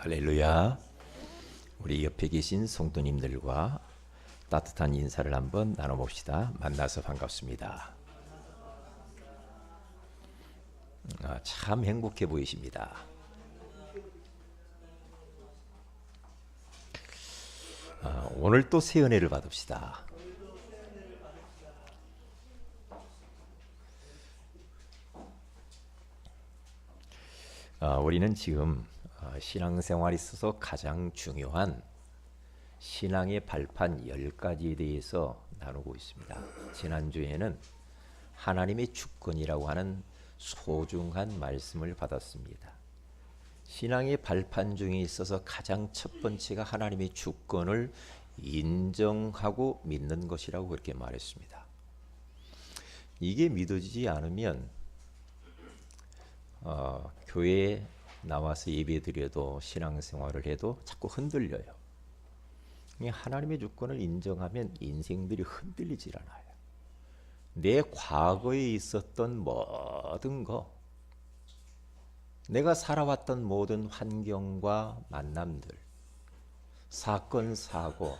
할렐루야. 우리 옆에 계신 성도님들과 따뜻한 인사를 한번 나눠봅시다. 만나서 반갑습니다. 참 행복해 보이십니다. 오늘 또 새 은혜를 받읍시다. 우리는 지금 신앙생활에 있어서 가장 중요한 신앙의 발판 10가지에 대해서 나누고 있습니다. 지난주에는 하나님의 주권이라고 하는 소중한 말씀을 받았습니다. 신앙의 발판 중에 있어서 가장 첫 번째가 하나님의 주권을 인정하고 믿는 것이라고 그렇게 말했습니다. 이게 믿어지지 않으면 교회에 나와서 예배 드려도 신앙생활을 해도 자꾸 흔들려요. 하나님의 주권을 인정하면 인생들이 흔들리질 않아요. 내 과거에 있었던 모든 거, 내가 살아왔던 모든 환경과 만남들, 사건, 사고,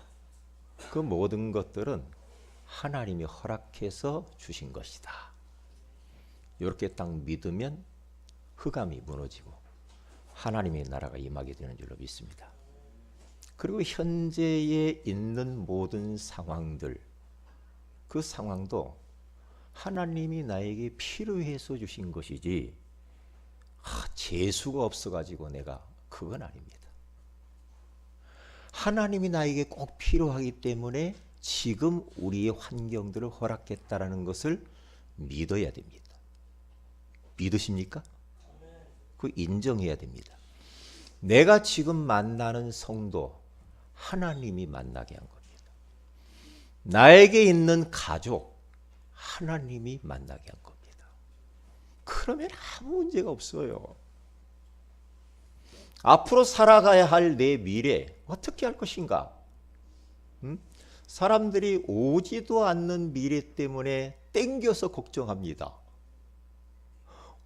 그 모든 것들은 하나님이 허락해서 주신 것이다. 이렇게 딱 믿으면 흑암이 무너지고 하나님의 나라가 임하게 되는 줄로 믿습니다. 그리고 현재에 있는 모든 상황들, 그 상황도 하나님이 나에게 필요해서 주신 것이지 재수가 없어가지고 내가, 그건 아닙니다. 하나님이 나에게 꼭 필요하기 때문에 지금 우리의 환경들을 허락했다라는 것을 믿어야 됩니다. 믿으십니까? 그 인정해야 됩니다. 내가 지금 만나는 성도 하나님이 만나게 한 겁니다. 나에게 있는 가족 하나님이 만나게 한 겁니다. 그러면 아무 문제가 없어요. 앞으로 살아가야 할 내 미래 어떻게 할 것인가? 사람들이 오지도 않는 미래 때문에 땡겨서 걱정합니다.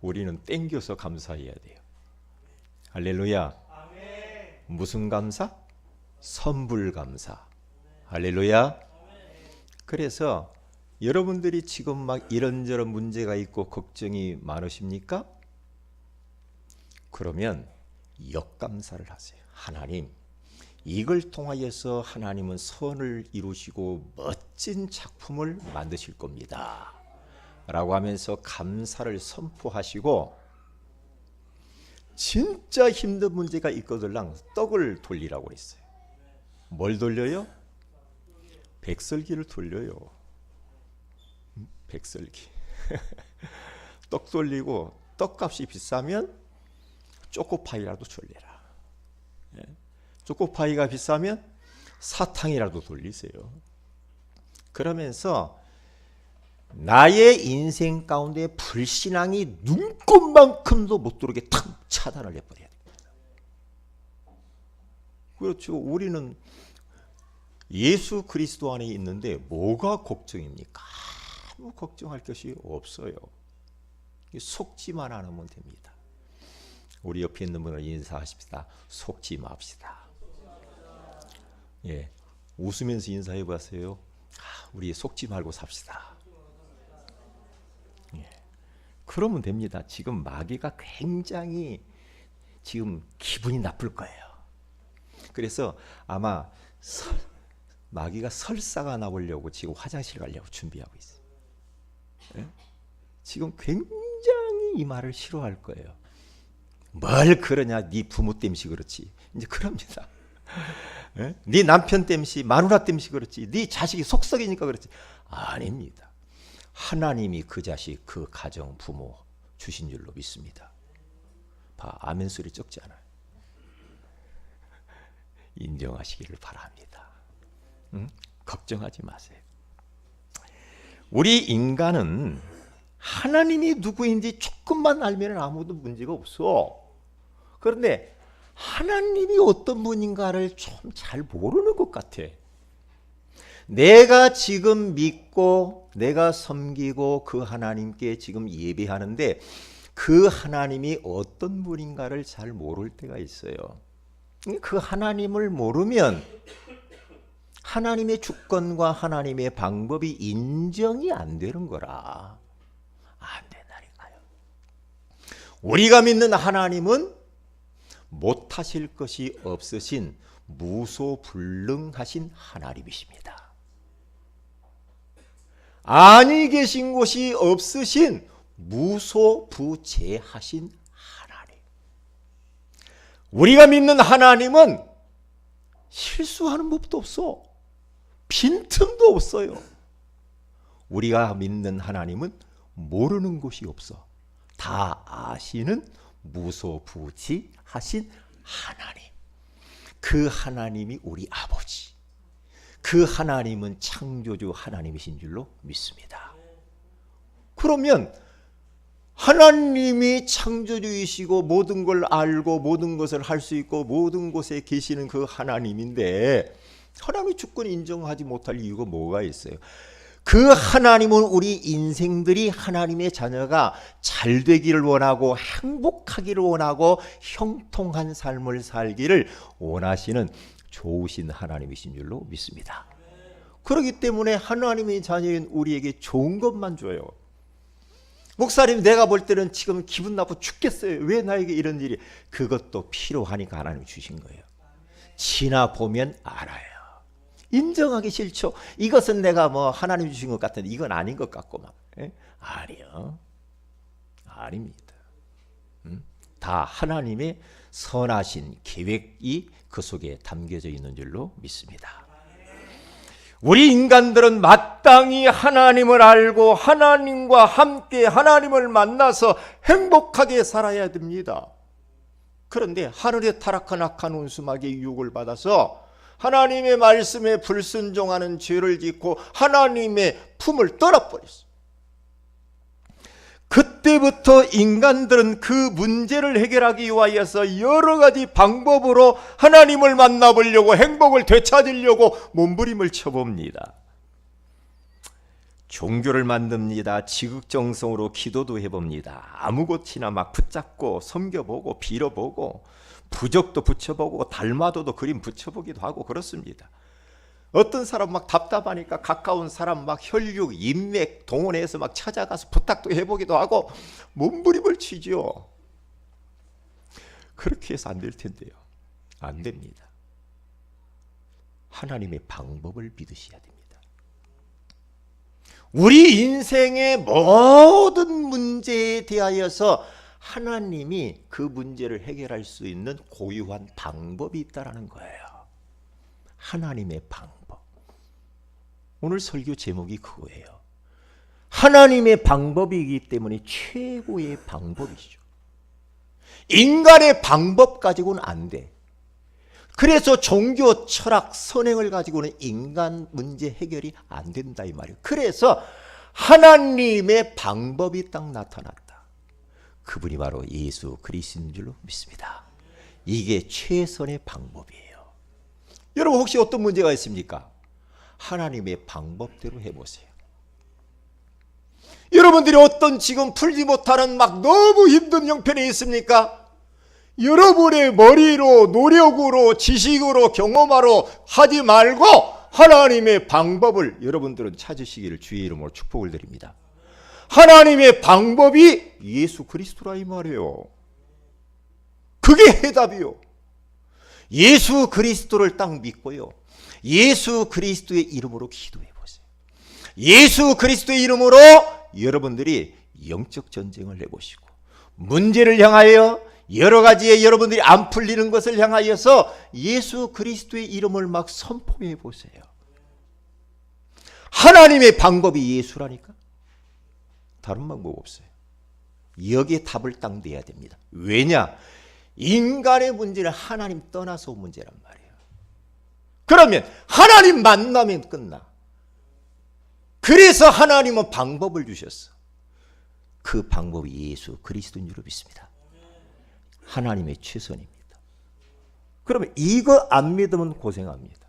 우리는 땡겨서 감사해야 돼요. 할렐루야. 아멘. 무슨 감사? 선불 감사. 할렐루야. 그래서 여러분들이 지금 막 이런저런 문제가 있고 걱정이 많으십니까? 그러면 역감사를 하세요. 하나님, 이걸 통하여서 하나님은 선을 이루시고 멋진 작품을 만드실 겁니다 라고 하면서 감사를 선포하시고, 진짜 힘든 문제가 있거들랑 떡을 돌리라고 했어요. 뭘 돌려요? 백설기를 돌려요. 백설기. 떡 돌리고 떡값이 비싸면 초코파이라도 돌려라. 초코파이가 비싸면 사탕이라도 돌리세요. 그러면서 나의 인생 가운데 불신앙이 눈꼽만큼도 못 들어오게 탁 차단을 해버려야 됩니다. 그렇죠. 우리는 예수 그리스도 안에 있는데 뭐가 걱정입니까? 아무 걱정할 것이 없어요. 속지만 않으면 됩니다. 우리 옆에 있는 분을 인사하십시다. 속지 맙시다. 예, 웃으면서 인사해 보세요. 우리 속지 말고 삽시다. 그러면 됩니다. 지금 마귀가 굉장히 지금 기분이 나쁠 거예요. 그래서 아마 마귀가 설사가 나오려고 지금 화장실 가려고 준비하고 있어요. 네? 지금 굉장히 이 말을 싫어할 거예요. 뭘 그러냐, 네 부모 땜시 그렇지. 이제 그럽니다. 네? 네 남편 땜시, 마누라 땜시 그렇지. 네 자식이 속썩이니까 그렇지. 아닙니다. 하나님이 그 자식, 그 가정, 부모 주신 줄로 믿습니다. 아멘 소리 적지 않아요. 인정하시기를 바랍니다. 걱정하지 마세요. 우리 인간은 하나님이 누구인지 조금만 알면 아무도 문제가 없어. 그런데 하나님이 어떤 분인가를 좀 잘 모르는 것 같아. 내가 지금 믿고 내가 섬기고 그 하나님께 지금 예배하는데 그 하나님이 어떤 분인가를 잘 모를 때가 있어요. 그 하나님을 모르면 하나님의 주권과 하나님의 방법이 인정이 안 되는 거라. 안 된다니까요. 우리가 믿는 하나님은 못하실 것이 없으신 무소불능하신 하나님이십니다. 아니 계신 곳이 없으신 무소부재하신 하나님. 우리가 믿는 하나님은 실수하는 법도 없어. 빈틈도 없어요. 우리가 믿는 하나님은 모르는 것이 없어. 다 아시는 무소부지하신 하나님. 그 하나님이 우리 아버지. 그 하나님은 창조주 하나님이신 줄로 믿습니다. 그러면 하나님이 창조주이시고 모든 걸 알고 모든 것을 할 수 있고 모든 곳에 계시는 그 하나님인데 하나님의 주권을 인정하지 못할 이유가 뭐가 있어요? 그 하나님은 우리 인생들이 하나님의 자녀가 잘 되기를 원하고 행복하기를 원하고 형통한 삶을 살기를 원하시는 좋으신 하나님이신 줄로 믿습니다. 그렇기 때문에 하나님의 자녀인 우리에게 좋은 것만 줘요. 목사님, 내가 볼 때는 지금 기분 나빠 죽겠어요. 왜 나에게 이런 일이? 그것도 필요하니까 하나님이 주신 거예요. 지나보면 알아요. 인정하기 싫죠. 이것은 내가 뭐 하나님 주신 것 같은데 이건 아닌 것 같고 막. 아니요. 아닙니다. 다 하나님의 선하신 계획이 그 속에 담겨져 있는 줄로 믿습니다. 우리 인간들은 마땅히 하나님을 알고 하나님과 함께 하나님을 만나서 행복하게 살아야 됩니다. 그런데 하늘에 타락한 악한 원수마귀의 유혹을 받아서 하나님의 말씀에 불순종하는 죄를 짓고 하나님의 품을 떠나버렸어요. 그때부터 인간들은 그 문제를 해결하기 위하여서 여러 가지 방법으로 하나님을 만나보려고 행복을 되찾으려고 몸부림을 쳐봅니다. 종교를 만듭니다. 지극정성으로 기도도 해봅니다. 아무것이나 막 붙잡고 섬겨보고 빌어보고 부적도 붙여보고 달마도도 그림 붙여보기도 하고 그렇습니다. 어떤 사람 막 답답하니까 가까운 사람 막 혈육, 인맥 동원해서 막 찾아가서 부탁도 해보기도 하고 몸부림을 치죠. 그렇게 해서 안 될 텐데요. 안 됩니다. 하나님의 방법을 믿으셔야 됩니다. 우리 인생의 모든 문제에 대하여서 하나님이 그 문제를 해결할 수 있는 고유한 방법이 있다는 거예요. 하나님의 방법. 오늘 설교 제목이 그거예요. 하나님의 방법이기 때문에 최고의 방법이죠. 인간의 방법 가지고는 안 돼. 그래서 종교, 철학, 선행을 가지고는 인간 문제 해결이 안 된다 이 말이에요. 그래서 하나님의 방법이 딱 나타났다. 그분이 바로 예수 그리스도인 줄로 믿습니다. 이게 최선의 방법이에요. 여러분 혹시 어떤 문제가 있습니까? 하나님의 방법대로 해보세요. 여러분들이 어떤 지금 풀지 못하는 막 너무 힘든 형편에 있습니까? 여러분의 머리로 노력으로 지식으로 경험하러 하지 말고 하나님의 방법을 여러분들은 찾으시기를 주의 이름으로 축복을 드립니다. 하나님의 방법이 예수 그리스도라 이 말이에요. 그게 해답이요. 예수 그리스도를 딱 믿고요. 예수 그리스도의 이름으로 기도해 보세요. 예수 그리스도의 이름으로 여러분들이 영적 전쟁을 해보시고 문제를 향하여 여러 가지의 여러분들이 안 풀리는 것을 향하여서 예수 그리스도의 이름을 막 선포해 보세요. 하나님의 방법이 예수라니까. 다른 방법 없어요. 여기에 답을 딱 내야 됩니다. 왜냐? 인간의 문제는 하나님 떠나서 온 문제란 말이에요. 그러면 하나님 만나면 끝나. 그래서 하나님은 방법을 주셨어. 그 방법이 예수 그리스도인 줄로 믿습니다. 하나님의 최선입니다. 그러면 이거 안 믿으면 고생합니다.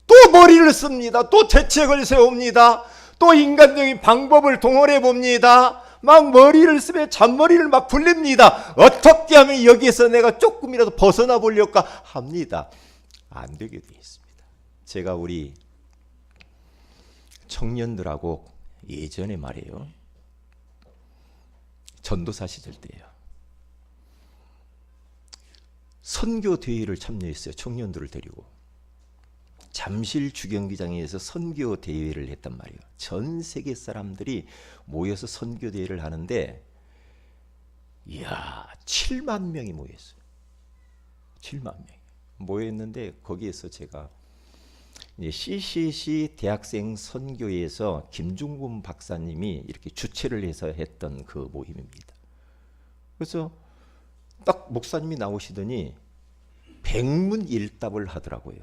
또 머리를 씁니다. 또 대책을 세웁니다. 또 인간적인 방법을 동원해 봅니다. 막 머리를 쓰며 잔머리를 막 굴립니다. 어떻게 하면 여기에서 내가 조금이라도 벗어나 보려고 합니다. 안 되게 되어 있습니다. 제가 우리 청년들하고 예전에 말이에요, 전도사 시절 때예요, 선교 대회를 참여했어요. 청년들을 데리고 잠실 주경기장에서 선교 대회를 했단 말이에요. 전 세계 사람들이 모여서 선교 대회를 하는데, 이야, 7만 명이 모였어요. 7만 명이 모였는데, 거기에서 제가 이제 CCC 대학생 선교회에서 김중곤 박사님이 이렇게 주최를 해서 했던 그 모임입니다. 그래서 딱 목사님이 나오시더니 백문일답을 하더라고요.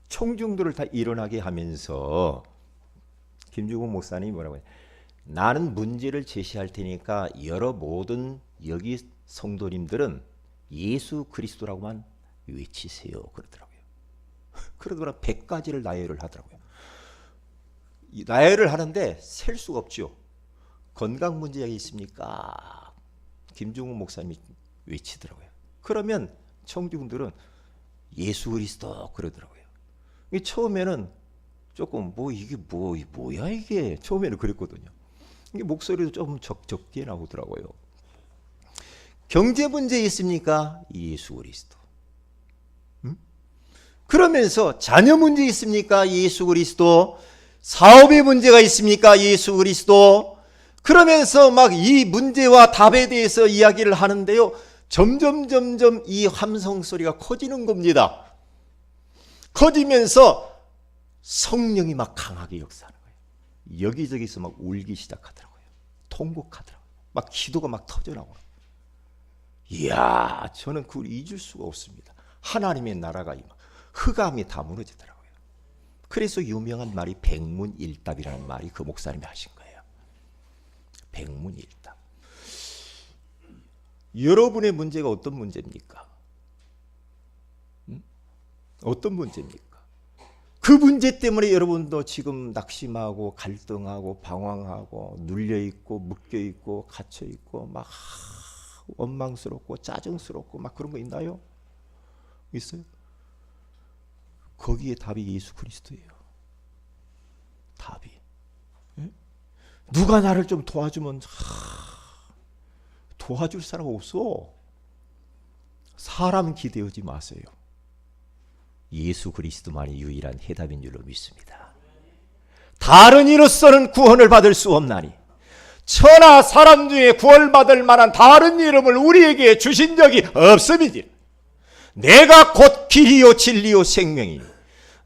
청중들을 다 일어나게 하면서 김중곤 목사님이 뭐라고 해요? 나는 문제를 제시할 테니까 여러 모든 여기 성도님들은 예수 그리스도라고만 외치세요. 그러더라고요. 그러더라 100가지를 나열을 하더라고요. 나열을 하는데 셀 수가 없죠. 건강 문제가 있습니까? 김중훈 목사님이 외치더라고요. 그러면 청중들은 예수 그리스도 그러더라고요. 처음에는 조금 이게 뭐야 이게, 처음에는 그랬거든요. 이게 목소리도 좀 적게 나오더라고요. 경제 문제 있습니까? 예수 그리스도. 그러면서 자녀 문제 있습니까? 예수 그리스도. 사업의 문제가 있습니까? 예수 그리스도. 그러면서 막 이 문제와 답에 대해서 이야기를 하는데요, 점점 이 함성 소리가 커지는 겁니다. 커지면서 성령이 막 강하게 역사하는 거예요. 여기저기서 막 울기 시작하더라고요. 통곡하더라고요. 막 기도가 막 터져나와요. 이야, 저는 그걸 잊을 수가 없습니다. 하나님의 나라가 흑암이 다 무너지더라고요. 그래서 유명한 말이 백문일답이라는 말이 그 목사님이 하신 거예요. 백문일답. 여러분의 문제가 어떤 문제입니까? 어떤 문제입니까? 그 문제 때문에 여러분도 지금 낙심하고 갈등하고 방황하고 눌려있고 묶여있고 갇혀있고 막 원망스럽고 짜증스럽고 막 그런 거 있나요? 있어요? 거기에 답이 예수 그리스도예요. 답이. 예? 누가 나를 좀 도와주면 도와줄 사람 없어. 사람 기대하지 마세요. 예수 그리스도만이 유일한 해답인 줄로 믿습니다. 다른 이로서는 구원을 받을 수 없나니 천하 사람 중에 구원받을 만한 다른 이름을 우리에게 주신 적이 없음이니라. 내가 곧 길이요 진리요 생명이니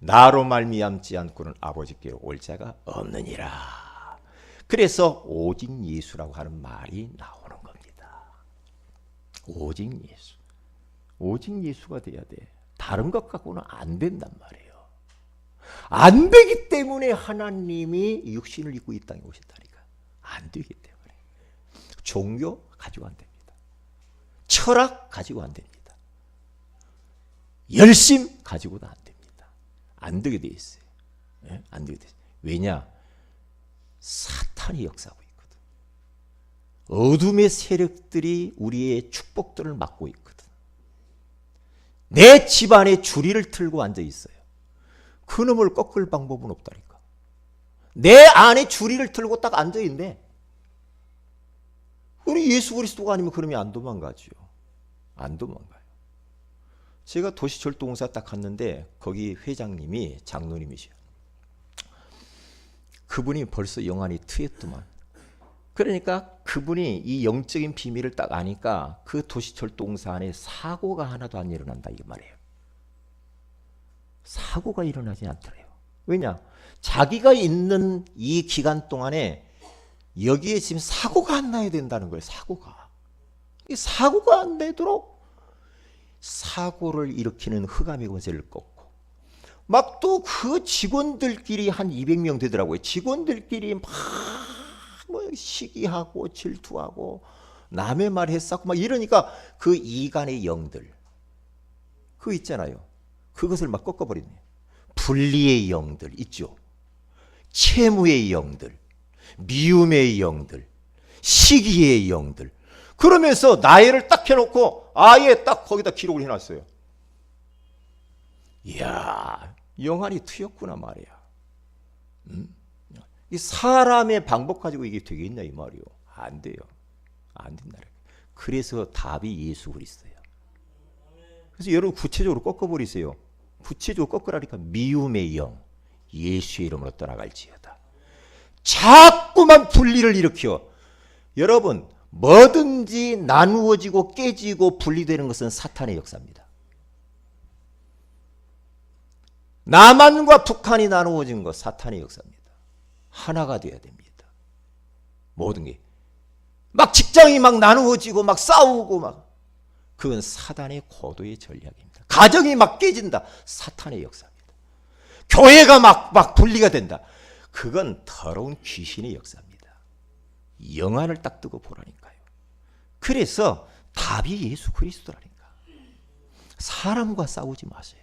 나로 말미암지 않고는 아버지께 올 자가 없느니라. 그래서 오직 예수라고 하는 말이 나오는 겁니다. 오직 예수. 오직 예수가 돼야 돼. 다른 것 갖고는 안 된단 말이에요. 안 되기 때문에 하나님이 육신을 입고 이 땅에 오셨다니까. 안 되기 때문에. 종교 가지고 안 됩니다. 철학 가지고 안 됩니다. 열심 가지고도 안 됩니다. 안 되게 돼 있어요. 네? 안 되게 돼 있어요. 왜냐? 사탄이 역사하고 있거든. 어둠의 세력들이 우리의 축복들을 막고 있거든. 내 집안에 주리를 틀고 앉아 있어요. 그놈을 꺾을 방법은 없다니까. 내 안에 주리를 틀고 딱 앉아 있네. 우리 예수 그리스도가 아니면 그놈이 안 도망가죠. 안 도망가요. 제가 도시철도공사 딱 갔는데 거기 회장님이 장로님이셔. 그분이 벌써 영안이 트였더만. 그러니까 그분이 이 영적인 비밀을 딱 아니까 그 도시철도공사 안에 사고가 하나도 안 일어난다 이 말이에요. 사고가 일어나지 않더래요. 왜냐? 자기가 있는 이 기간 동안에 여기에 지금 사고가 안 나야 된다는 거예요. 사고가. 이 사고가 안 되도록 사고를 일으키는 흑암의 권세를 꺾고 막 또 그 직원들끼리 한 200명 되더라고요. 직원들끼리 막 뭐 시기하고 질투하고 남의 말 했었고 막 이러니까 그 이간의 영들 그거 있잖아요. 그것을 막 꺾어버리네. 분리의 영들 있죠. 채무의 영들, 미움의 영들, 시기의 영들. 그러면서 나이를 딱 해놓고 아예 딱 거기다 기록을 해놨어요. 이야, 영안이 트였구나 말이야. 이 사람의 방법 가지고 이게 되겠냐 이 말이요. 안 돼요. 안 된다. 그래서 답이 예수 그리스도예요. 그래서 여러분 구체적으로 꺾어버리세요. 구체적으로 꺾으라니까. 미움의 영 예수의 이름으로 떠나갈지어다. 자꾸만 분리를 일으켜. 여러분 뭐든지 나누어지고 깨지고 분리되는 것은 사탄의 역사입니다. 남한과 북한이 나누어진 것 사탄의 역사입니다. 하나가 되어야 됩니다. 모든 게 막 직장이 막 나누어지고 막 싸우고 막 그건 사단의 고도의 전략입니다. 가정이 막 깨진다. 사탄의 역사입니다. 교회가 막 분리가 된다. 그건 더러운 귀신의 역사입니다. 영안을 딱 뜨고 보라니까요. 그래서 답이 예수 그리스도라니까. 사람과 싸우지 마세요.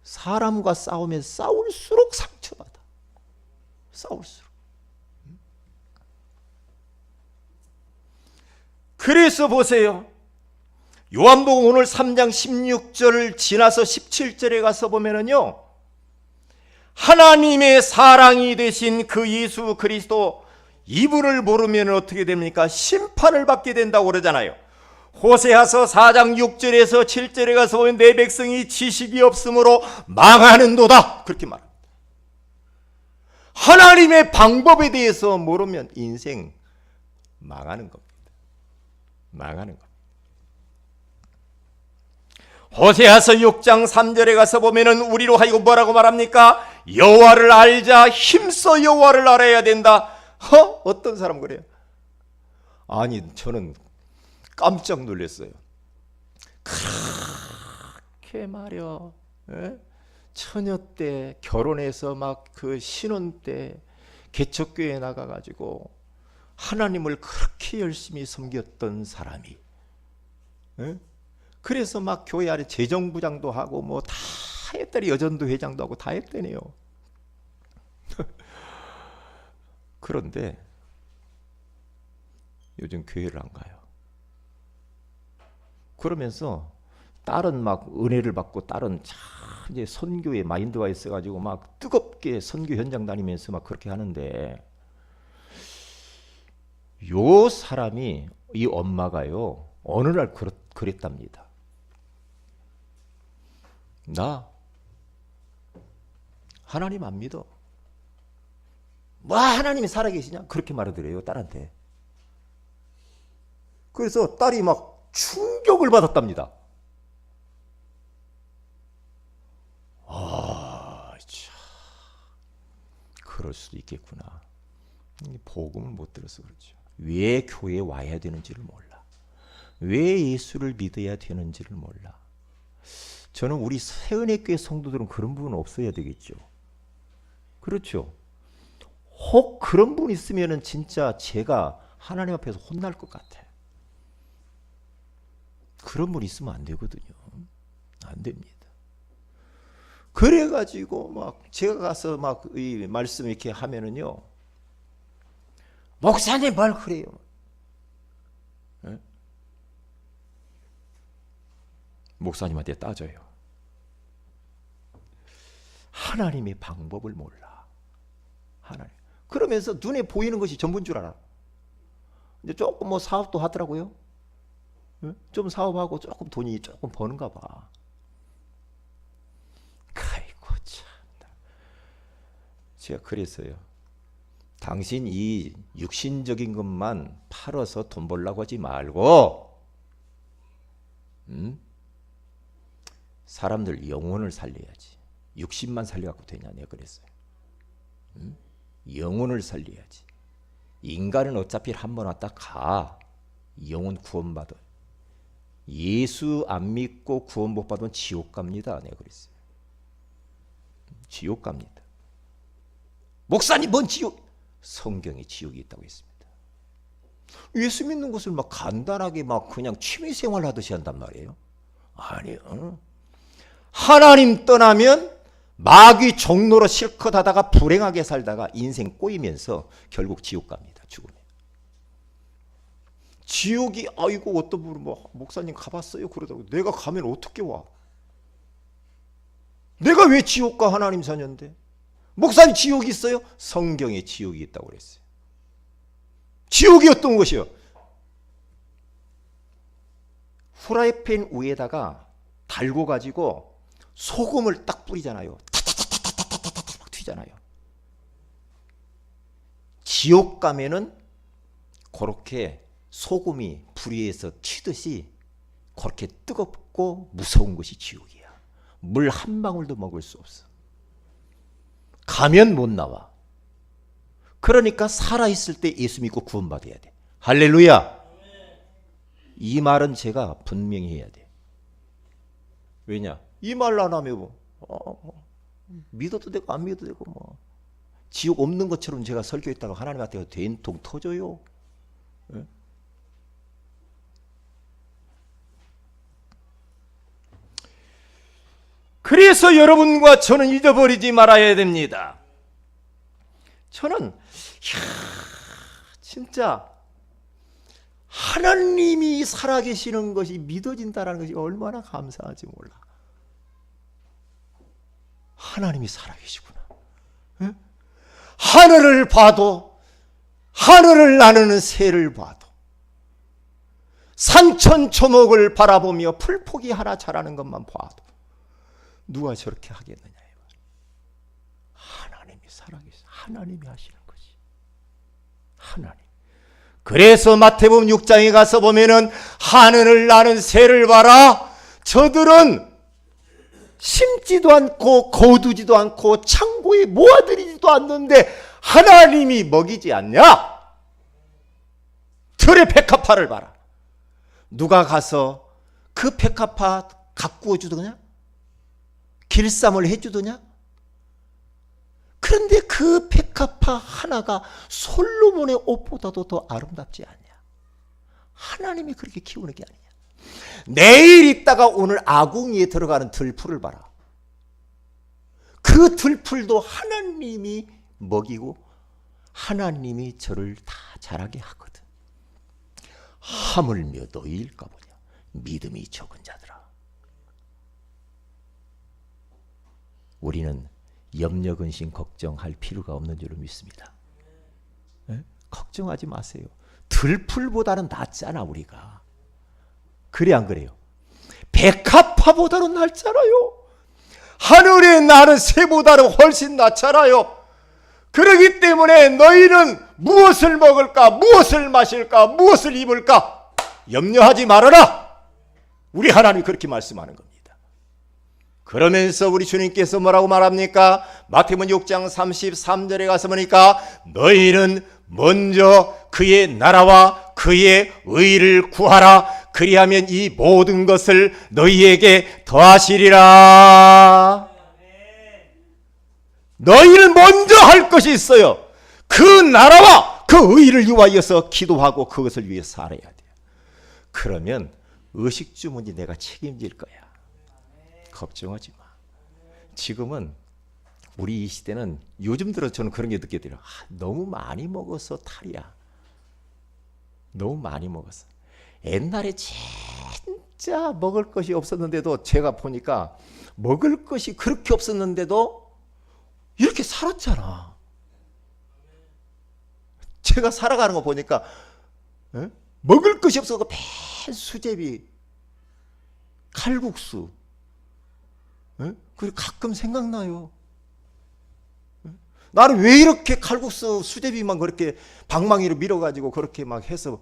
사람과 싸우면 싸울수록 상처받아. 싸울수록. 그래서 보세요. 요한복음 오늘 3장 16절을 지나서 17절에 가서 보면은요. 하나님의 사랑이 되신 그 예수 그리스도 이분을 모르면 어떻게 됩니까? 심판을 받게 된다고 그러잖아요. 호세아서 4장 6절에서 7절에 가서 보면 내 백성이 지식이 없으므로 망하는도다. 그렇게 말합니다. 하나님의 방법에 대해서 모르면 인생 망하는 겁니다. 망하는 겁니다. 호세아서 6장 3절에 가서 보면은 우리로 하여금 뭐라고 말합니까? 여호와를 알자. 힘써 여호와를 알아야 된다. 어떤 사람 그래요? 아니 저는 깜짝 놀랐어요. 그렇게 말이야. 처녀 때 결혼해서 막 그 신혼 때 개척교회에 나가가지고 하나님을 그렇게 열심히 섬겼던 사람이 그래서 막 교회 안에 재정부장도 하고 뭐 다 했더니 여전도 회장도 하고 다 했대네요. 그런데 요즘 교회를 안 가요. 그러면서 딸은 막 은혜를 받고 딸은 참 이제 선교의 마인드가 있어가지고 막 뜨겁게 선교 현장 다니면서 막 그렇게 하는데 요 사람이 이 엄마가요 어느 날 그랬답니다. 나 하나님 안 믿어. 뭐 하나님이 살아계시냐? 그렇게 말하더래요 딸한테. 그래서 딸이 막 충격을 받았답니다. 참 그럴 수도 있겠구나. 복음을 못 들어서 그렇죠. 왜 교회에 와야 되는지를 몰라. 왜 예수를 믿어야 되는지를 몰라. 저는 우리 새은혜교회 성도들은 그런 부분은 없어야 되겠죠. 그렇죠. 혹 그런 분 있으면은 진짜 제가 하나님 앞에서 혼날 것 같아. 그런 분 있으면 안 되거든요. 안 됩니다. 그래가지고 막 제가 가서 막 이 말씀 이렇게 하면은요. 목사님 뭘 그래요? 네? 목사님한테 따져요. 하나님의 방법을 몰라. 하나님. 그러면서 눈에 보이는 것이 전부인 줄 알아. 근데 조금 뭐 사업도 하더라고요. 좀 사업하고 조금 돈이 조금 버는가 봐. 아이고 참나. 제가 그랬어요. 당신 이 육신적인 것만 팔아서 돈 벌려고 하지 말고 사람들 영혼을 살려야지. 육신만 살려갖고 되냐 내가 그랬어요. 영혼을 살려야지. 인간은 어차피 한 번 왔다 가. 영혼 구원받아. 예수 안 믿고 구원 못 받으면 지옥 갑니다. 내가 그랬어요. 지옥 갑니다. 목사님 뭔 지옥? 성경에 지옥이 있다고 했습니다. 예수 믿는 것을 막 간단하게 막 그냥 취미생활 하듯이 한단 말이에요. 아니요. 하나님 떠나면 마귀 종로로 실컷 하다가 불행하게 살다가 인생 꼬이면서 결국 지옥 갑니다. 죽으면. 지옥이 아이고 어떤 분은 뭐 목사님 가봤어요 그러더라고. 내가 가면 어떻게 와? 내가 왜 지옥 가? 하나님 자녀인데. 목사님 지옥이 있어요? 성경에 지옥이 있다고 그랬어요. 지옥이 어떤 것이요? 후라이팬 위에다가 달고 가지고 소금을 딱 뿌리잖아요. 타타타타타타타타 튀잖아요. 지옥 가면은 그렇게 소금이 불 위에서 튀듯이 그렇게 뜨겁고 무서운 것이 지옥이야. 물 한 방울도 먹을 수 없어. 가면 못 나와. 그러니까 살아있을 때 예수 믿고 구원받아야 돼. 할렐루야. 이 말은 제가 분명히 해야 돼. 왜냐? 이 말 안 하면 믿어도 되고 안 믿어도 되고 뭐 지옥 없는 것처럼 제가 설교했다가 하나님한테 된통 터져요. 네? 그래서 여러분과 저는 잊어버리지 말아야 됩니다. 저는 진짜 하나님이 살아계시는 것이 믿어진다는 것이 얼마나 감사한지 몰라. 하나님이 살아계시구나. 응? 하늘을 봐도, 하늘을 나누는 새를 봐도, 산천초목을 바라보며 풀포기 하나 자라는 것만 봐도 누가 저렇게 하겠느냐. 하나님이 살아계셔. 하나님이 하시는 것이. 하나님. 그래서 마태복음 6장에 가서 보면은 하늘을 나는 새를 봐라. 저들은 심지도 않고 거두지도 않고 창고에 모아들이지도 않는데 하나님이 먹이지 않냐? 들의 백합화를 봐라. 누가 가서 그 백합화 가꾸어 주더냐? 길쌈을 해주더냐? 그런데 그 백합화 하나가 솔로몬의 옷보다도 더 아름답지 않냐? 하나님이 그렇게 키우는 게 아니냐? 내일 있다가 오늘 아궁이에 들어가는 들풀을 봐라. 그 들풀도 하나님이 먹이고 하나님이 저를 다 자라게 하거든. 하물며 너희일까 보냐. 믿음이 적은 자들아. 우리는 염려, 근심, 걱정할 필요가 없는 줄로 믿습니다. 네? 걱정하지 마세요. 들풀보다는 낫잖아 우리가. 그래 안 그래요? 백합화보다는 낫잖아요. 하늘에 나는 새보다는 훨씬 낫잖아요. 그러기 때문에 너희는 무엇을 먹을까, 무엇을 마실까, 무엇을 입을까 염려하지 말아라. 우리 하나님이 그렇게 말씀하는 겁니다. 그러면서 우리 주님께서 뭐라고 말합니까? 마태복음 6장 33절에 가서 보니까 너희는 먼저 그의 나라와 그의 의를 구하라. 그리하면 이 모든 것을 너희에게 더하시리라. 너희는 먼저 할 것이 있어요. 그 나라와 그 의를 위하여서 기도하고 그것을 위해서 살아야 돼요. 그러면 의식주문이 내가 책임질 거야. 걱정하지 마. 지금은 우리 이 시대는 요즘 들어 저는 그런 게 느껴져요. 너무 많이 먹어서 탈이야. 너무 많이 먹었어. 옛날에 진짜 먹을 것이 없었는데도 제가 보니까 먹을 것이 그렇게 없었는데도 이렇게 살았잖아. 제가 살아가는 거 보니까 먹을 것이 없어서 맨 수제비, 칼국수. 그리고 가끔 생각나요. 나는 왜 이렇게 칼국수 수제비만 그렇게 방망이로 밀어가지고 그렇게 막 해서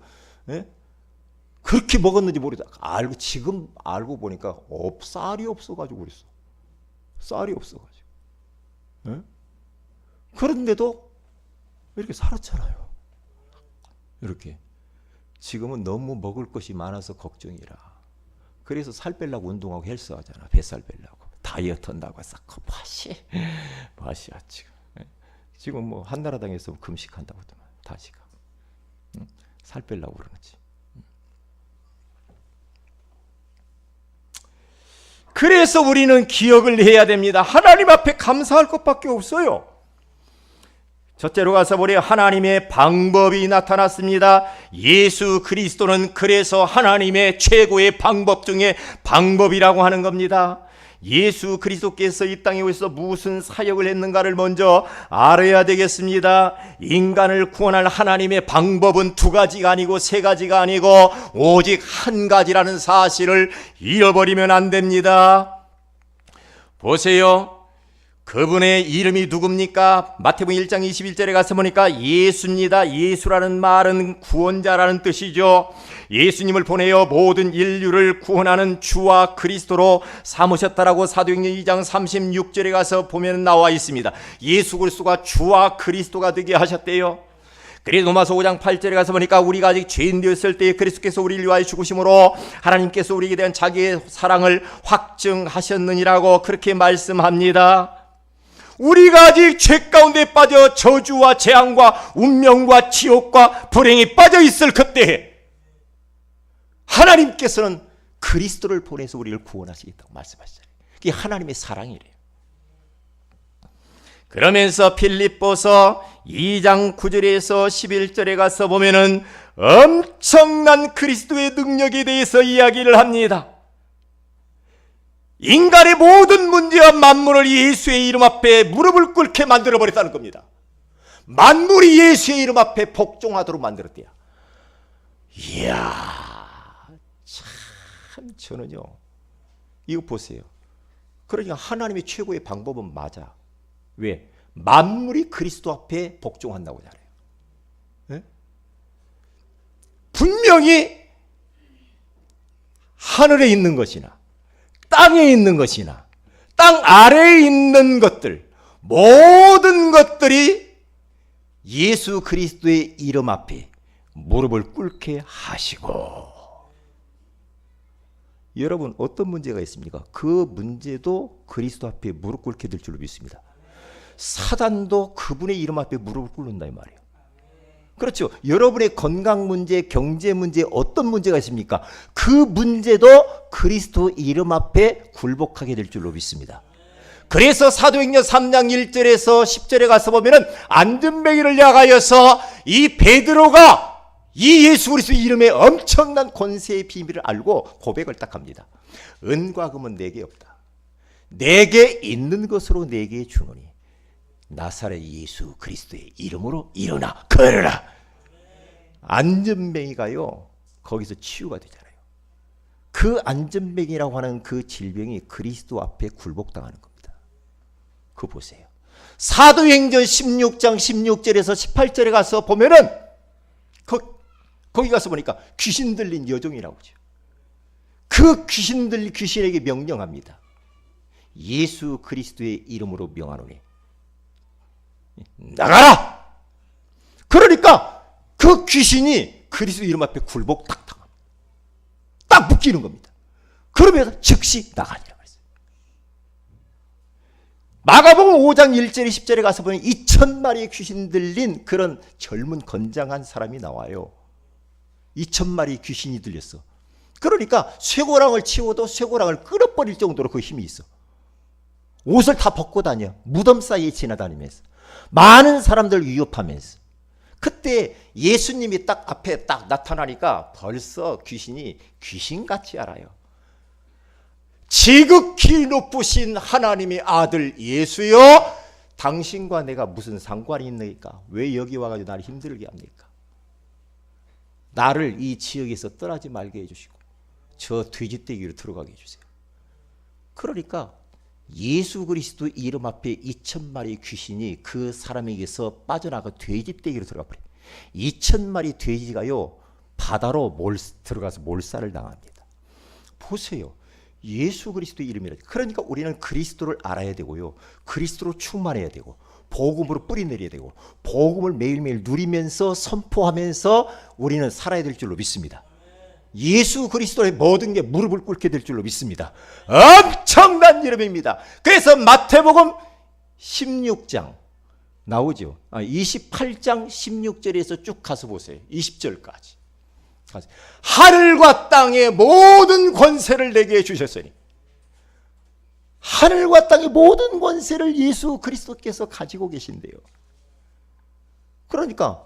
그렇게 먹었는지 모르겠다. 지금 알고 보니까 쌀이 없어가지고 그랬어. 쌀이 없어가지고. 그런데도 이렇게 살았잖아요. 이렇게. 지금은 너무 먹을 것이 많아서 걱정이라. 그래서 살 빼려고 운동하고 헬스 하잖아. 뱃살 빼려고. 다이어트 한다고 해서 맛이야 지금. 지금 뭐 한나라당에서 금식한다고 하더만 다시가. 살 빼려고 그러는 거지. 그래서 우리는 기억을 해야 됩니다. 하나님 앞에 감사할 것밖에 없어요. 첫째로 가서 보니 하나님의 방법이 나타났습니다. 예수 그리스도는 그래서 하나님의 최고의 방법 중에 방법이라고 하는 겁니다. 예수 그리스도께서 이 땅에 오셔서 무슨 사역을 했는가를 먼저 알아야 되겠습니다. 인간을 구원할 하나님의 방법은 두 가지가 아니고 세 가지가 아니고 오직 한 가지라는 사실을 잃어버리면 안 됩니다. 보세요. 그분의 이름이 누굽니까? 마태복음 1장 21절에 가서 보니까 예수입니다. 예수라는 말은 구원자라는 뜻이죠. 예수님을 보내어 모든 인류를 구원하는 주와 그리스도로 삼으셨다라고 사도행전 2장 36절에 가서 보면 나와 있습니다. 예수 그리스도가 주와 그리스도가 되게 하셨대요. 그래서 로마서 5장 8절에 가서 보니까 우리가 아직 죄인 되었을 때에 그리스도께서 우리를 위하여 죽으심으로 하나님께서 우리에게 대한 자기의 사랑을 확증하셨느니라고 그렇게 말씀합니다. 우리가 아직 죄 가운데 빠져 저주와 재앙과 운명과 지옥과 불행에 빠져 있을 그때에 하나님께서는 그리스도를 보내서 우리를 구원하시겠다고 말씀하시잖아요. 그게 하나님의 사랑이래요. 그러면서 빌립보서 2장 9절에서 11절에 가서 보면은 엄청난 그리스도의 능력에 대해서 이야기를 합니다. 인간의 모든 문제와 만물을 예수의 이름 앞에 무릎을 꿇게 만들어버렸다는 겁니다. 만물이 예수의 이름 앞에 복종하도록 만들었대요. 이야, 참 저는요, 이거 보세요. 그러니까 하나님의 최고의 방법은 맞아. 왜? 만물이 그리스도 앞에 복종한다고 잘해요. 네? 분명히 하늘에 있는 것이나 땅에 있는 것이나 땅 아래에 있는 것들, 모든 것들이 예수 그리스도의 이름 앞에 무릎을 꿇게 하시고, 여러분 어떤 문제가 있습니까? 그 문제도 그리스도 앞에 무릎 꿇게 될 줄로 믿습니다. 사단도 그분의 이름 앞에 무릎을 꿇는다 이 말이에요. 그렇죠. 여러분의 건강 문제, 경제 문제, 어떤 문제가 있습니까? 그 문제도 그리스도 이름 앞에 굴복하게 될 줄로 믿습니다. 그래서 사도행전 3장 1절에서 10절에 가서 보면은 안전뱅이를 향하여서 이 베드로가 이 예수 그리스도 이름의 엄청난 권세의 비밀을 알고 고백을 딱 합니다. 은과 금은 내게 없다. 내게 있는 것으로 내게 주노니 나사렛 예수 그리스도의 이름으로 일어나 걸어라. 안전뱅이가요 거기서 치유가 되잖아요. 그 안전뱅이라고 하는 그 질병이 그리스도 앞에 굴복당하는 겁니다. 그거 보세요. 사도행전 16장 16절에서 18절에 가서 보면은 거기 가서 보니까 귀신 들린 여종이라고 하죠. 그 귀신 들린 귀신에게 명령합니다. 예수 그리스도의 이름으로 명하노니 나가라! 그러니까 그 귀신이 그리스도 이름 앞에 굴복 딱 당합니다. 딱 묶이는 겁니다. 그러면서 즉시 나가니라고 했어요. 마가복음 5장 1절에 10절에 가서 보면 2,000마리의 귀신 들린 그런 젊은 건장한 사람이 나와요. 2,000마리 귀신이 들렸어. 그러니까 쇠고랑을 치워도 쇠고랑을 끌어버릴 정도로 그 힘이 있어. 옷을 다 벗고 다녀. 무덤 사이에 지나다니면서 많은 사람들 위협하면서. 그때 예수님이 딱 앞에 딱 나타나니까 벌써 귀신이 귀신같이 알아요. 지극히 높으신 하나님의 아들 예수여, 당신과 내가 무슨 상관이 있느니까? 왜 여기 와가지고 나를 힘들게 합니까? 나를 이 지역에서 떠나지 말게 해주시고 저 돼지떼기로 들어가게 해주세요. 그러니까 예수 그리스도 이름 앞에 2,000마리 귀신이 그 사람에게서 빠져나가 돼지떼기로 들어가 버려요. 2,000마리 돼지가요 바다로 들어가서 몰살을 당합니다. 보세요. 예수 그리스도 이름이라. 그러니까 우리는 그리스도를 알아야 되고요. 그리스도로 충만해야 되고 복음으로 뿌리내려야 되고 복음을 매일매일 누리면서 선포하면서 우리는 살아야 될 줄로 믿습니다. 예수 그리스도의 모든 게 무릎을 꿇게 될 줄로 믿습니다. 엄청난 이름입니다. 그래서 마태복음 16장 나오죠. 28장 16절에서 쭉 가서 보세요. 20절까지. 하늘과 땅의 모든 권세를 내게 주셨으니, 하늘과 땅의 모든 권세를 예수 그리스도께서 가지고 계신데요. 그러니까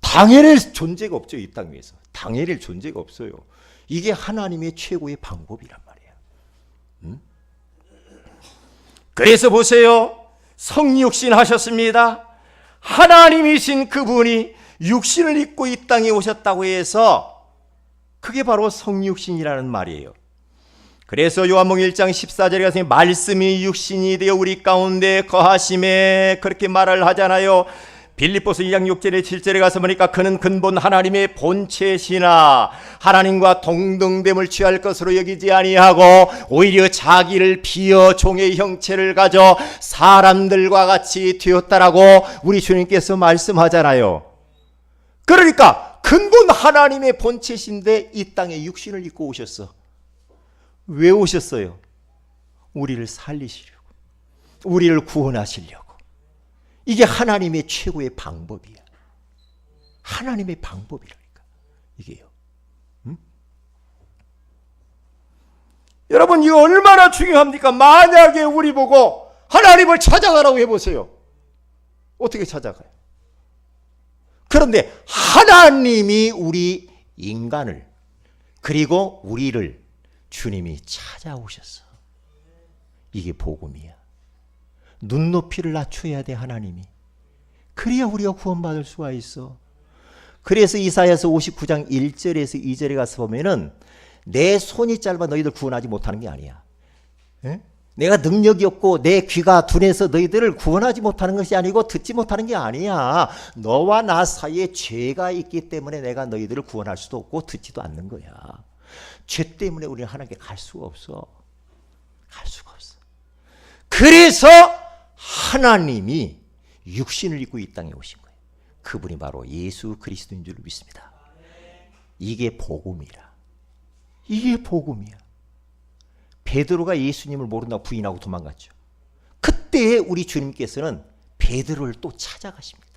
당해낼 존재가 없죠. 이 땅 위에서 당해낼 존재가 없어요. 이게 하나님의 최고의 방법이란 말이에요. 그래서 보세요. 성육신 하셨습니다. 하나님이신 그분이 육신을 입고 이 땅에 오셨다고 해서 그게 바로 성육신이라는 말이에요. 그래서 요한복음 1장 14절에 가서 말씀이 육신이 되어 우리 가운데 거하심에 그렇게 말을 하잖아요. 빌립보서 2장 6절에 7절에 가서 보니까 그는 근본 하나님의 본체시나 하나님과 동등됨을 취할 것으로 여기지 아니하고 오히려 자기를 비어 종의 형체를 가져 사람들과 같이 되었다라고 우리 주님께서 말씀하잖아요. 그러니까 근본 하나님의 본체신데 이 땅에 육신을 입고 오셨어. 왜 오셨어요? 우리를 살리시려고, 우리를 구원하시려고. 이게 하나님의 최고의 방법이야. 하나님의 방법이라니까 이게요. 여러분, 이거 얼마나 중요합니까? 만약에 우리 보고 하나님을 찾아가라고 해보세요. 어떻게 찾아가요? 그런데 하나님이 우리 인간을, 그리고 우리를 주님이 찾아오셨어. 이게 복음이야. 눈높이를 낮춰야 돼, 하나님이. 그래야 우리가 구원받을 수가 있어. 그래서 이사야서 59장 1절에서 2절에 가서 보면은 내 손이 짧아 너희들 구원하지 못하는 게 아니야. 에? 내가 능력이 없고 내 귀가 둔해서 너희들을 구원하지 못하는 것이 아니고 듣지 못하는 게 아니야. 너와 나 사이에 죄가 있기 때문에 내가 너희들을 구원할 수도 없고 듣지도 않는 거야. 죄 때문에 우리는 하나님께 갈 수가 없어. 갈 수가 없어. 그래서 하나님이 육신을 입고 이 땅에 오신 거예요. 그분이 바로 예수 그리스도인 줄 믿습니다. 이게 복음이라. 이게 복음이야. 베드로가 예수님을 모른다고 부인하고 도망갔죠. 그때 우리 주님께서는 베드로를 또 찾아가십니다.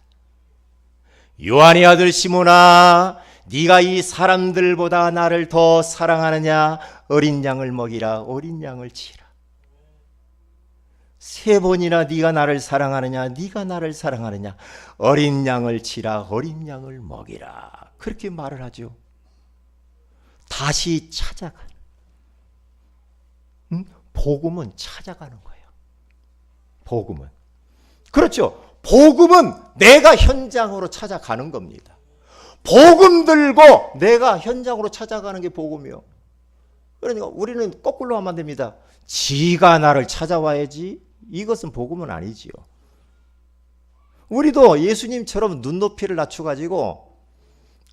요한의 아들 시몬아, 네가 이 사람들보다 나를 더 사랑하느냐? 어린 양을 먹이라. 어린 양을 치라. 3번이나 네가 나를 사랑하느냐? 네가 나를 사랑하느냐? 어린 양을 치라. 어린 양을 먹이라. 그렇게 말을 하죠. 다시 찾아가는. 복음은 찾아가는 거예요. 복음은. 그렇죠. 복음은 내가 현장으로 찾아가는 겁니다. 복음 들고 내가 현장으로 찾아가는 게 복음이요. 그러니까 우리는 거꾸로 하면 안 됩니다. 지가 나를 찾아와야지. 이것은 복음은 아니지요. 우리도 예수님처럼 눈높이를 낮춰가지고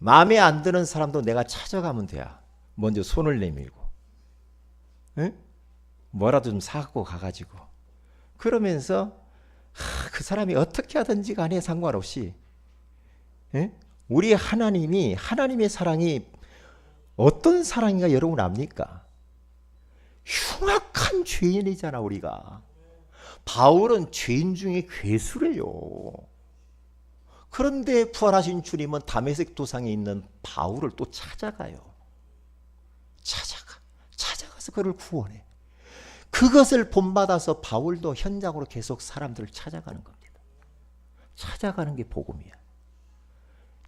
마음에 안 드는 사람도 내가 찾아가면 돼요. 먼저 손을 내밀고, 에? 뭐라도 좀 사갖고 가가지고, 그러면서 그 사람이 어떻게 하든지 간에 상관없이, 에? 우리 하나님이, 하나님의 사랑이 어떤 사랑인가 여러분 압니까? 흉악한 죄인이잖아 우리가. 바울은 죄인 중에 괴수래요. 그런데 부활하신 주님은 다메섹 도상에 있는 바울을 또 찾아가요. 찾아가서 그를 구원해. 그것을 본받아서 바울도 현장으로 계속 사람들을 찾아가는 겁니다. 찾아가는 게 복음이야.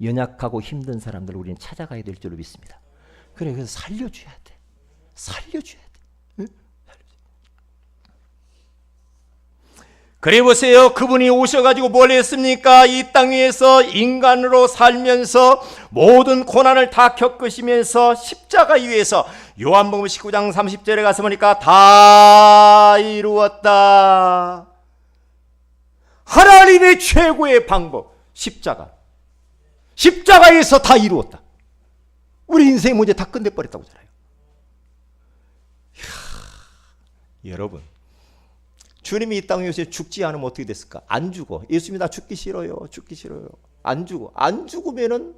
연약하고 힘든 사람들 우리는 찾아가야 될 줄로 믿습니다. 그래서 살려줘야 돼. 살려줘야 돼. 응? 그래 보세요. 그분이 오셔가지고 뭘 했습니까? 이 땅 위에서 인간으로 살면서 모든 고난을 다 겪으시면서 십자가 위에서 요한복음 19장 30절에 가서 보니까 다 이루었다. 하나님의 최고의 방법, 십자가. 십자가에서 다 이루었다. 우리 인생의 문제 다 끝내버렸다고 하잖아요. 여러분, 주님이 이 땅에 오셔서 죽지 않으면 어떻게 됐을까? 안 죽어. 예수님이 나 죽기 싫어요. 죽기 싫어요. 안 죽어. 안 죽으면은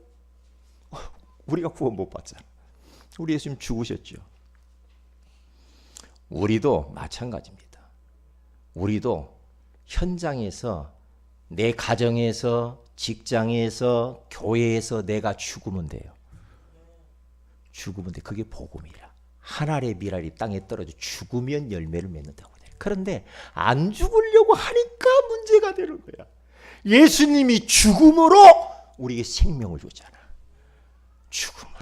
우리가 구원 못 받잖아. 우리 예수님 죽으셨죠. 우리도 마찬가지입니다. 우리도 현장에서, 내 가정에서, 직장에서, 교회에서 내가 죽으면 돼요. 죽으면 돼. 그게 복음이라. 한 알의 밀알이 땅에 떨어져 죽으면 열매를 맺는다고. 그런데 안 죽으려고 하니까 문제가 되는 거야. 예수님이 죽음으로 우리에게 생명을 줬잖아. 죽음으로.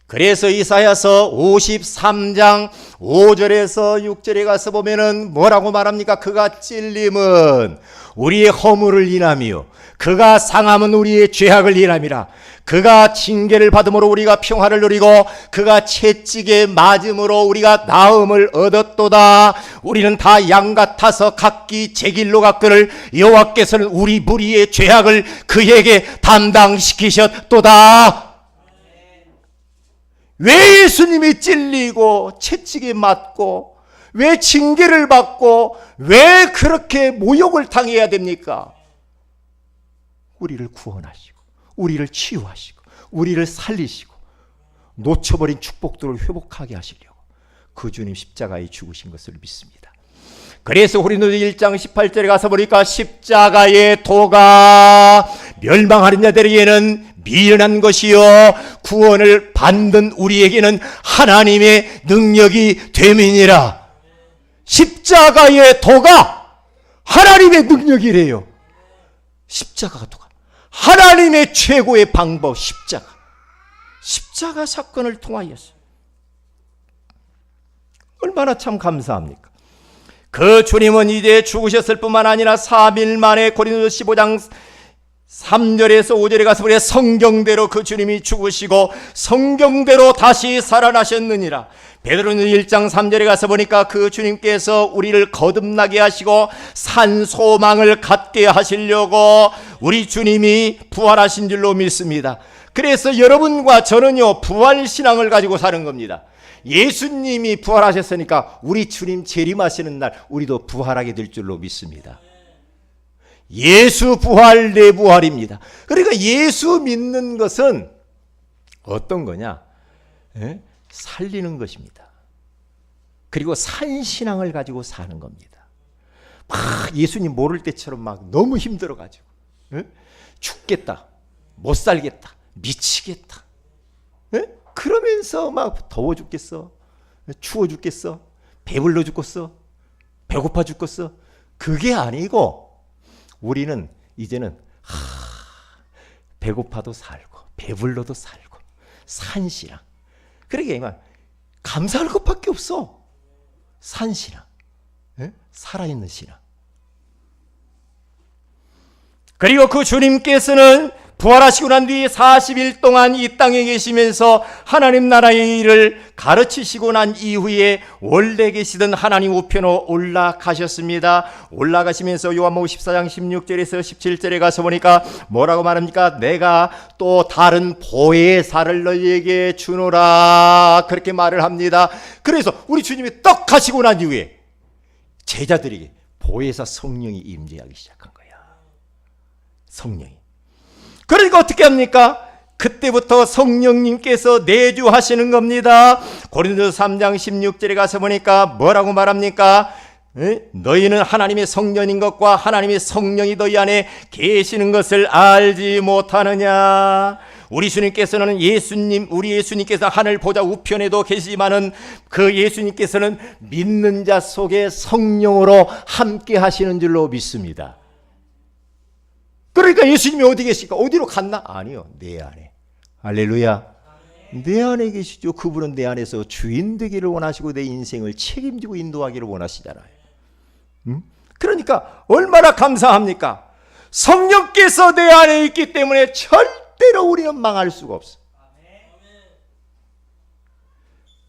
그래서 이사야서 53장 5절에서 6절에 가서 보면은 뭐라고 말합니까? 그가 찔림은 우리의 허물을 인하며 그가 상함은 우리의 죄악을 인함이라. 그가 징계를 받음으로 우리가 평화를 누리고 그가 채찍에 맞음으로 우리가 나음을 얻었도다. 우리는 다 양 같아서 각기 제 길로 갔거늘 여호와께서는 우리 무리의 죄악을 그에게 담당시키셨도다. 왜 예수님이 찔리고 채찍에 맞고 왜 징계를 받고 왜 그렇게 모욕을 당해야 됩니까? 우리를 구원하시고 우리를 치유하시고 우리를 살리시고 놓쳐버린 축복들을 회복하게 하시려고 그 주님 십자가에 죽으신 것을 믿습니다. 그래서 고린도서 1장 18절에 가서 보니까 십자가의 도가 멸망하는 자들에게는 미련한 것이요 구원을 받는 우리에게는 하나님의 능력이 됨이니라. 십자가의 도가 하나님의 능력이래요. 십자가가 도가 하나님의 최고의 방법, 십자가 사건을 통하여서 얼마나 참 감사합니까? 그 주님은 이제 죽으셨을 뿐만 아니라 3일 만에 고린도서 15장 3절에서 5절에 가서 보니 성경대로 그 주님이 죽으시고 성경대로 다시 살아나셨느니라. 베드로는 1장 3절에 가서 보니까 그 주님께서 우리를 거듭나게 하시고 산 소망을 갖게 하시려고 우리 주님이 부활하신 줄로 믿습니다. 그래서 여러분과 저는요 부활신앙을 가지고 사는 겁니다. 예수님이 부활하셨으니까 우리 주님 재림하시는 날 우리도 부활하게 될 줄로 믿습니다. 예수 부활 내 부활입니다. 그러니까 예수 믿는 것은 어떤 거냐? 살리는 것입니다. 그리고 산신앙을 가지고 사는 겁니다. 막 예수님 모를 때처럼 막 너무 힘들어가지고 죽겠다, 못 살겠다, 미치겠다, 그러면서 막 더워 죽겠어, 추워 죽겠어, 배불러 죽겠어, 배고파 죽겠어, 그게 아니고 우리는 이제는 배고파도 살고 배불러도 살고 산신앙. 그러니까 감사할 것밖에 없어. 산신앙, 살아있는 신앙. 그리고 그 주님께서는 부활하시고 난 뒤 40일 동안 이 땅에 계시면서 하나님 나라의 일을 가르치시고 난 이후에 원래 계시던 하나님 우편으로 올라가셨습니다. 올라가시면서 요한복음 14장 16절에서 17절에 가서 보니까 뭐라고 말합니까? 내가 또 다른 보혜사를 너희에게 주노라, 그렇게 말을 합니다. 그래서 우리 주님이 떡 가시고 난 이후에 제자들에게 보혜사 성령이 임재하기 시작한 거야. 성령이. 그러니까 어떻게 합니까? 그때부터 성령님께서 내주하시는 겁니다. 고린도서 3장 16절에 가서 보니까 뭐라고 말합니까? 너희는 하나님의 성전인 것과 하나님의 성령이 너희 안에 계시는 것을 알지 못하느냐. 우리 주님께서는 우리 예수님께서 하늘 보좌 우편에도 계시지만은 그 예수님께서는 믿는 자 속에 성령으로 함께 하시는 줄로 믿습니다. 그러니까 예수님이 어디 계실까? 어디로 갔나? 아니요, 내 안에. 할렐루야. 내 안에 계시죠. 그분은 내 안에서 주인 되기를 원하시고 내 인생을 책임지고 인도하기를 원하시잖아요. 그러니까 얼마나 감사합니까? 성령께서 내 안에 있기 때문에 절대로 우리는 망할 수가 없어.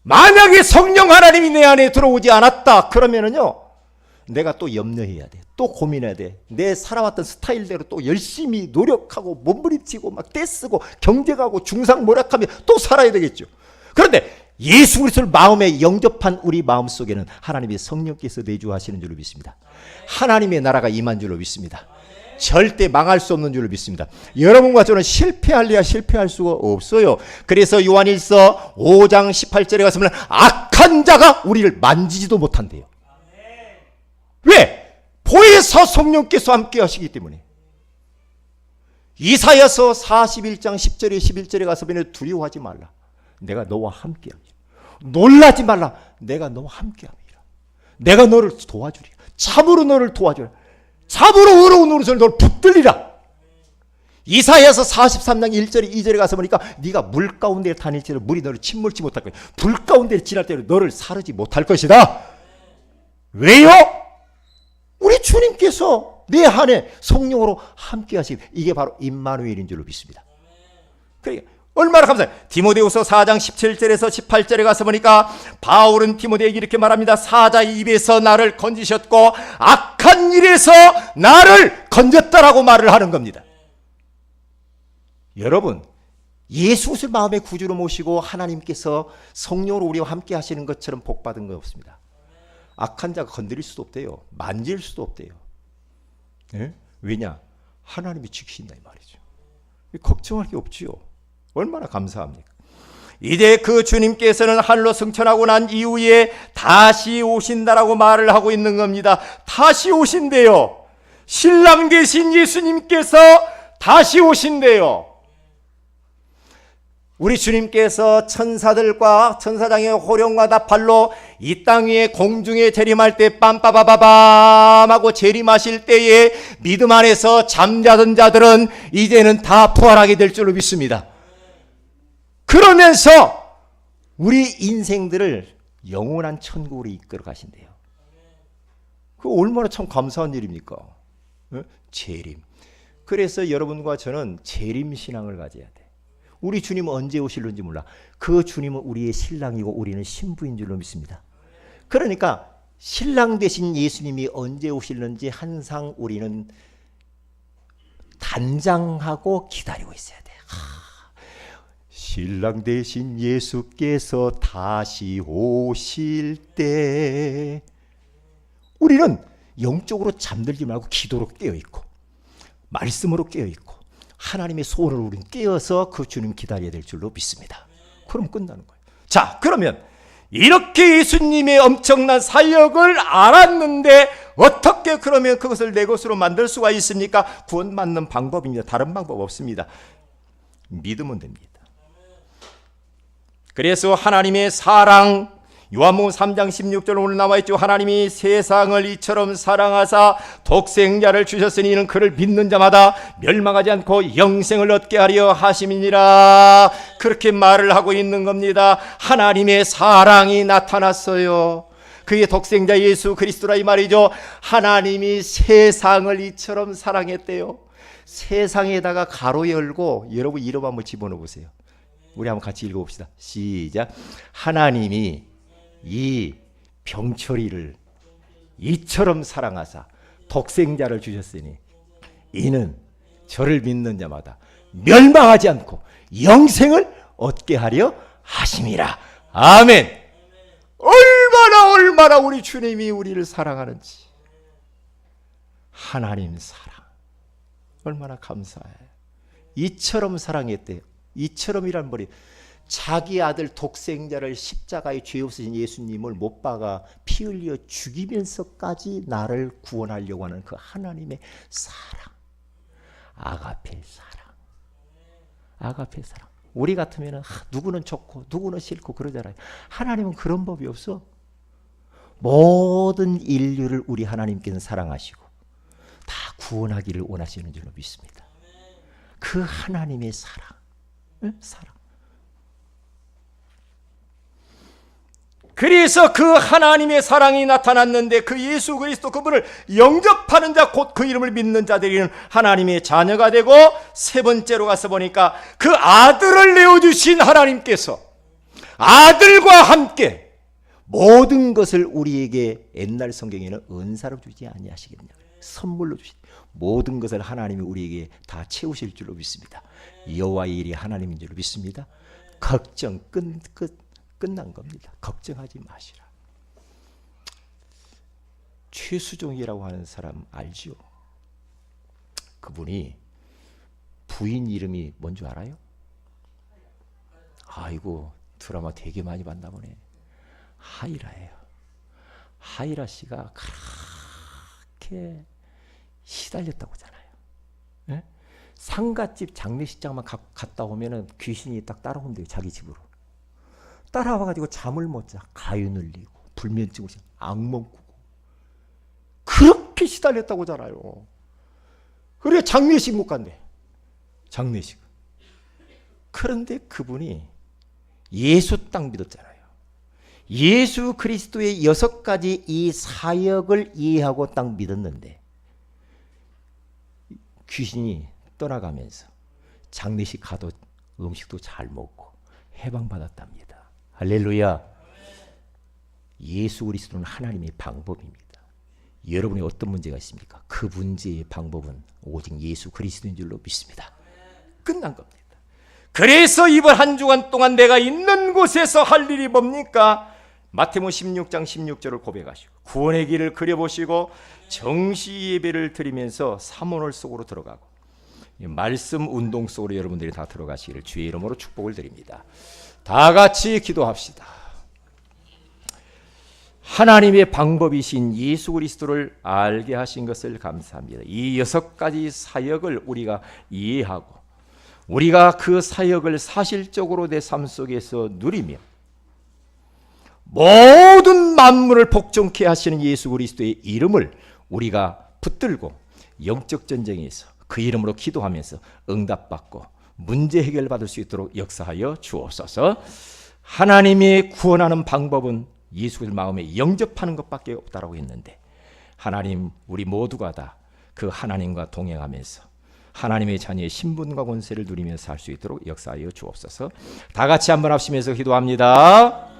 만약에 성령 하나님이 내 안에 들어오지 않았다 그러면은요, 내가 또 염려해야 돼. 또 고민해야 돼. 내 살아왔던 스타일대로 또 열심히 노력하고 몸부림치고 막 떼쓰고 경쟁하고 중상모략하며 또 살아야 되겠죠. 그런데 예수 그리스도를 마음에 영접한 우리 마음속에는 하나님의 성령께서 내주하시는 줄로 믿습니다. 하나님의 나라가 임한 줄로 믿습니다. 절대 망할 수 없는 줄로 믿습니다. 여러분과 저는 실패할래야 실패할 수가 없어요. 그래서 요한일서 5장 18절에 가서는 악한 자가 우리를 만지지도 못한대요. 왜? 보혜사 성령께서 함께 하시기 때문에. 이사야서 41장 10절에 11절에 가서 보면 두려워하지 말라, 내가 너와 함께 합니다. 놀라지 말라, 내가 너와 함께 합니다. 내가 너를 도와주리라. 참으로 너를 도와주리라. 참으로 어려운 노릇을 널 붙들리라. 이사야서 43장 1절에 2절에 가서 보니까 네가 물 가운데 다닐지라도 물이 너를 침몰치 못할 것이다. 불 가운데 지날 때로 너를 사르지 못할 것이다. 왜요? 우리 주님께서 내 안에 성령으로 함께 하시고, 이게 바로 임마누엘인 줄로 믿습니다. 그러니까 얼마나 감사해요. 디모데후서 4장 17절에서 18절에 가서 보니까 바울은 디모데에게 이렇게 말합니다. 사자의 입에서 나를 건지셨고 악한 일에서 나를 건졌다라고 말을 하는 겁니다. 여러분, 예수를 마음의 구주로 모시고 하나님께서 성령으로 우리와 함께 하시는 것처럼 복받은 건 없습니다. 악한 자가 건드릴 수도 없대요. 만질 수도 없대요. 예? 왜냐? 하나님이 지키신다 이 말이죠. 걱정할 게 없지요. 얼마나 감사합니까? 이제 그 주님께서는 하늘로 승천하고 난 이후에 다시 오신다라고 말을 하고 있는 겁니다. 다시 오신대요. 신랑 되신 예수님께서 다시 오신대요. 우리 주님께서 천사들과 천사장의 호령과 나팔로 이 땅 위에 공중에 재림할 때 빰빠바바밤 하고 재림하실 때에 믿음 안에서 잠자던 자들은 이제는 다 부활하게 될 줄로 믿습니다. 그러면서 우리 인생들을 영원한 천국으로 이끌어 가신대요. 그 얼마나 참 감사한 일입니까? 재림. 그래서 여러분과 저는 재림 신앙을 가져야 돼. 우리 주님은 언제 오실는지 몰라. 그 주님은 우리의 신랑이고 우리는 신부인 줄로 믿습니다. 그러니까 신랑 되신 예수님이 언제 오실는지 항상 우리는 단장하고 기다리고 있어야 돼. 신랑 되신 예수께서 다시 오실 때 우리는 영적으로 잠들지 말고 기도로 깨어있고 말씀으로 깨어있고 하나님의 소원을 우리는 깨어서 그 주님 기다려야 될 줄로 믿습니다. 그럼 끝나는 거예요. 자, 그러면 이렇게 예수님의 엄청난 사역을 알았는데 어떻게 그러면 그것을 내 것으로 만들 수가 있습니까? 구원받는 방법입니다. 다른 방법 없습니다. 믿으면 됩니다. 그래서 하나님의 사랑, 요한복음 3장 16절 오늘 나와있죠. 하나님이 세상을 이처럼 사랑하사 독생자를 주셨으니 이는 그를 믿는 자마다 멸망하지 않고 영생을 얻게 하려 하심이니라. 그렇게 말을 하고 있는 겁니다. 하나님의 사랑이 나타났어요. 그의 독생자 예수 그리스도라 이 말이죠. 하나님이 세상을 이처럼 사랑했대요. 세상에다가 가로 열고 여러분 이름 한번 집어넣어 보세요. 우리 한번 같이 읽어봅시다. 시작. 하나님이 이 병철이를 이처럼 사랑하사 독생자를 주셨으니 이는 저를 믿는 자마다 멸망하지 않고 영생을 얻게 하려 하심이라. 아멘. 얼마나 우리 주님이 우리를 사랑하는지. 하나님 사랑 얼마나 감사해. 이처럼 사랑했대요. 이처럼이란 말이 자기 아들 독생자를 십자가에 죄 없으신 예수님을 못 박아 피 흘려 죽이면서까지 나를 구원하려고 하는 그 하나님의 사랑. 아가페 사랑. 아가페 사랑. 우리 같으면 누구는 좋고 누구는 싫고 그러잖아요. 하나님은 그런 법이 없어. 모든 인류를 우리 하나님께서는 사랑하시고 다 구원하기를 원하시는 줄로 믿습니다. 그 하나님의 사랑. 사랑. 그래서 그 하나님의 사랑이 나타났는데 그 예수 그리스도 그분을 영접하는 자 곧 그 이름을 믿는 자들이는 하나님의 자녀가 되고 세 번째로 가서 보니까 그 아들을 내어주신 하나님께서 아들과 함께 모든 것을 우리에게 옛날 성경에는 은사로 주지 아니하시겠냐 선물로 주신 모든 것을 하나님이 우리에게 다 채우실 줄로 믿습니다. 여호와의 일이 하나님인 줄로 믿습니다. 걱정 끝난 겁니다. 걱정하지 마시라. 최수종이라고 하는 사람 알죠? 그분이 부인 이름이 뭔 줄 알아요? 아이고 드라마 되게 많이 봤나 보네. 하이라예요. 하이라 씨가 그렇게 시달렸다고 하잖아요. 네? 상갓집 장례식장만 갔다 오면은 귀신이 딱 따라온대요. 자기 집으로. 따라와가지고 잠을 못 자. 가위 눌리고 불면증 오고 악몽 꾸고. 그렇게 시달렸다고잖아요. 그래 장례식 못 간대. 장례식. 그런데 그분이 예수 딱 믿었잖아요. 예수 그리스도의 6가지 이 사역을 이해하고 딱 믿었는데 귀신이 떠나가면서 장례식 가도 음식도 잘 먹고 해방받았답니다. 할렐루야. 예수 그리스도는 하나님의 방법입니다. 여러분이 어떤 문제가 있습니까? 그 문제의 방법은 오직 예수 그리스도인 줄로 믿습니다. 끝난 겁니다. 그래서 이번 한 주간 동안 내가 있는 곳에서 할 일이 뭡니까? 마태복음 16장 16절을 고백하시고 구원의 길을 그려보시고 정시 예배를 드리면서 사모놀 속으로 들어가고 말씀 운동 속으로 여러분들이 다 들어가시기를 주의 이름으로 축복을 드립니다. 다 같이 기도합시다. 하나님의 방법이신 예수 그리스도를 알게 하신 것을 감사합니다. 이 6가지 사역을 우리가 이해하고 우리가 그 사역을 사실적으로 내 삶 속에서 누리며 모든 만물을 복종케 하시는 예수 그리스도의 이름을 우리가 붙들고 영적 전쟁에서 그 이름으로 기도하면서 응답받고 문제 해결받을 수 있도록 역사하여 주옵소서. 하나님이 구원하는 방법은 예수 그리스도 마음에 영접하는 것밖에 없다라고 했는데 하나님 우리 모두가 다 그 하나님과 동행하면서 하나님의 자녀의 신분과 권세를 누리며 살 수 있도록 역사하여 주옵소서. 다 같이 한번 합심해서 기도합니다.